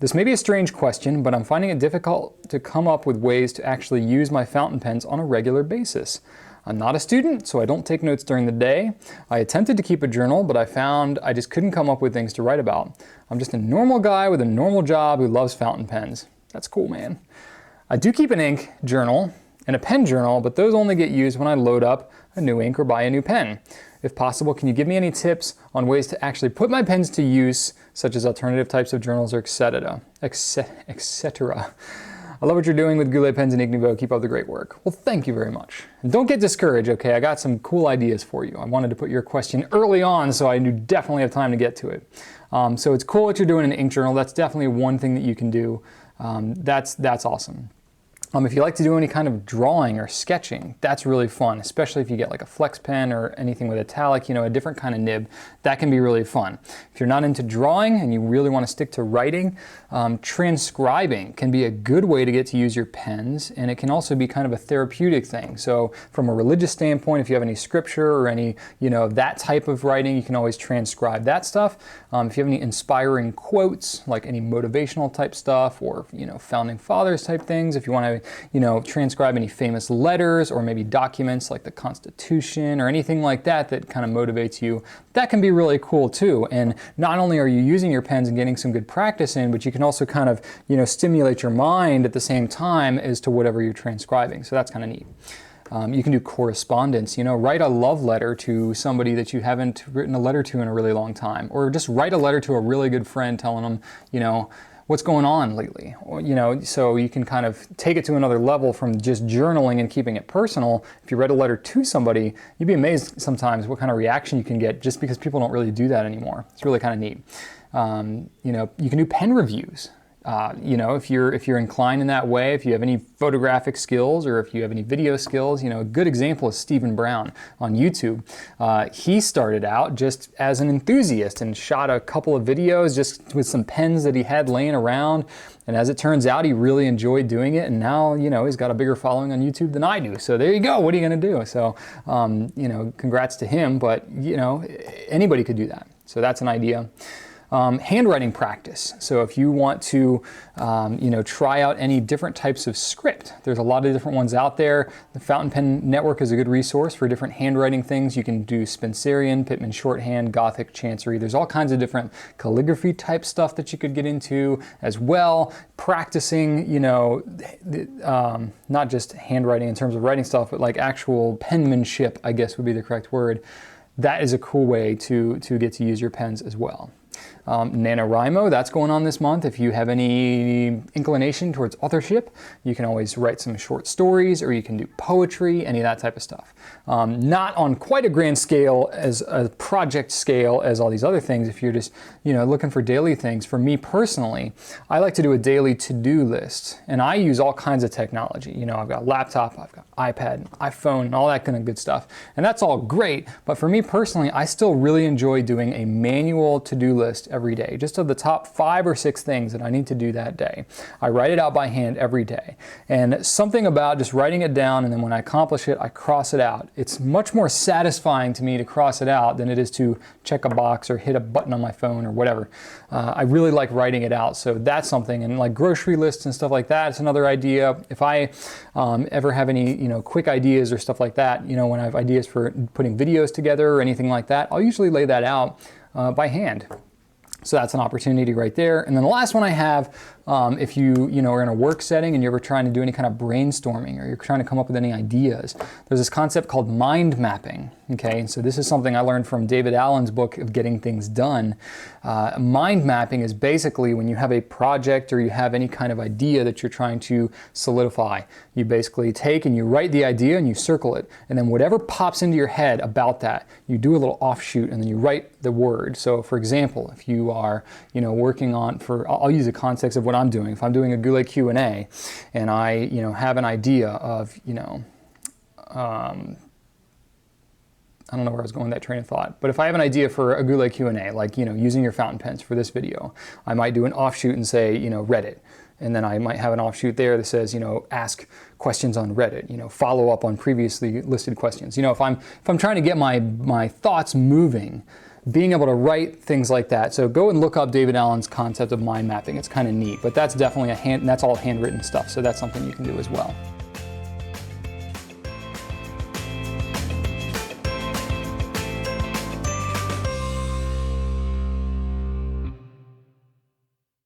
This may be a strange question, but I'm finding it difficult to come up with ways to actually use my fountain pens on a regular basis. I'm not a student, so I don't take notes during the day. I attempted to keep a journal, but I found I just couldn't come up with things to write about. I'm just a normal guy with a normal job who loves fountain pens. That's cool, man. I do keep an ink journal and a pen journal, but those only get used when I load up a new ink or buy a new pen. If possible, can you give me any tips on ways to actually put my pens to use, such as alternative types of journals or etc.? Etc. I love what you're doing with Goulet pens and Ink Nouveau. Keep up the great work. Well, thank you very much. And don't get discouraged, okay? I got some cool ideas for you. I wanted to put your question early on, so I knew definitely have time to get to it. So it's cool what you're doing in an ink journal. That's definitely one thing that you can do. That's awesome. If you like to do any kind of drawing or sketching, that's really fun, especially if you get like a flex pen or anything with italic, you know, a different kind of nib. That can be really fun. If you're not into drawing and you really want to stick to writing, transcribing can be a good way to get to use your pens, and it can also be kind of a therapeutic thing. So from a religious standpoint, if you have any scripture or any, you know, that type of writing, you can always transcribe that stuff. If you have any inspiring quotes, like any motivational type stuff or, you know, founding fathers type things, if you want to, you know, transcribe any famous letters or maybe documents like the Constitution or anything like that that kind of motivates you, that can be really cool too. And not only are you using your pens and getting some good practice in, but you can also kind of, you know, stimulate your mind at the same time as to whatever you're transcribing. So that's kind of neat. You can do correspondence, you know, write a love letter to somebody that you haven't written a letter to in a really long time, or just write a letter to a really good friend telling them, you know, what's going on lately, or, you know, so you can kind of take it to another level from just journaling and keeping it personal. If you write a letter to somebody, you'd be amazed sometimes what kind of reaction you can get just because people don't really do that anymore. It's really kind of neat. You know, you can do pen reviews. You know, if you're inclined in that way, if you have any photographic skills or if you have any video skills, you know, a good example is sbrebrown on YouTube. He started out just as an enthusiast and shot a couple of videos just with some pens that he had laying around. And as it turns out, he really enjoyed doing it. And now, you know, he's got a bigger following on YouTube than I do. So there you go. What are you going to do? So, you know, congrats to him. But, you know, anybody could do that. So that's an idea. Handwriting practice. So if you want to, you know, try out any different types of script, there's a lot of different ones out there. The Fountain Pen Network is a good resource for different handwriting things. You can do Spencerian, Pitman shorthand, Gothic, Chancery. There's all kinds of different calligraphy type stuff that you could get into as well. Practicing, you know, not just handwriting in terms of writing stuff, but like actual penmanship, I guess would be the correct word. That is a cool way to get to use your pens as well. NaNoWriMo, that's going on this month. If you have any inclination towards authorship, you can always write some short stories, or you can do poetry, any of that type of stuff. Not on quite a grand scale as a project scale as all these other things. If you're just, you know, looking for daily things. For me personally, I like to do a daily to-do list, and I use all kinds of technology. You know, I've got a laptop, I've got iPad, iPhone, and all that kind of good stuff. And that's all great, but for me personally, I still really enjoy doing a manual to-do list every day, just of the top 5 or 6 things that I need to do that day. I write it out by hand every day. And something about just writing it down, and then when I accomplish it, I cross it out. It's much more satisfying to me to cross it out than it is to check a box or hit a button on my phone or whatever. I really like writing it out, so that's something. And like grocery lists and stuff like that, it's another idea. If I ever have any, you know, quick ideas or stuff like that, you know, when I have ideas for putting videos together or anything like that, I'll usually lay that out by hand. So that's an opportunity right there. And then the last one I have, if you know, are in a work setting and you're ever trying to do any kind of brainstorming or you're trying to come up with any ideas, there's this concept called mind mapping. Okay, and so this is something I learned from David Allen's book of Getting Things Done. Mind mapping is basically when you have a project or you have any kind of idea that you're trying to solidify. You basically take and you write the idea and you circle it, and then whatever pops into your head about that, you do a little offshoot and then you write the word. So for example, if you are, you know, working on, I'll use the context of what I'm doing. If I'm doing a Goulet Q&A and I, you know, have an idea of, you know, I don't know where I was going with that train of thought, but if I have an idea for a Goulet Q&A, like, you know, using your fountain pens for this video, I might do an offshoot and say, you know, Reddit. And then I might have an offshoot there that says, you know, ask questions on Reddit, you know, follow up on previously listed questions. You know, if I'm trying to get my thoughts moving, being able to write things like that. So go and look up David Allen's concept of mind mapping. It's kind of neat, but that's definitely that's all handwritten stuff. So that's something you can do as well.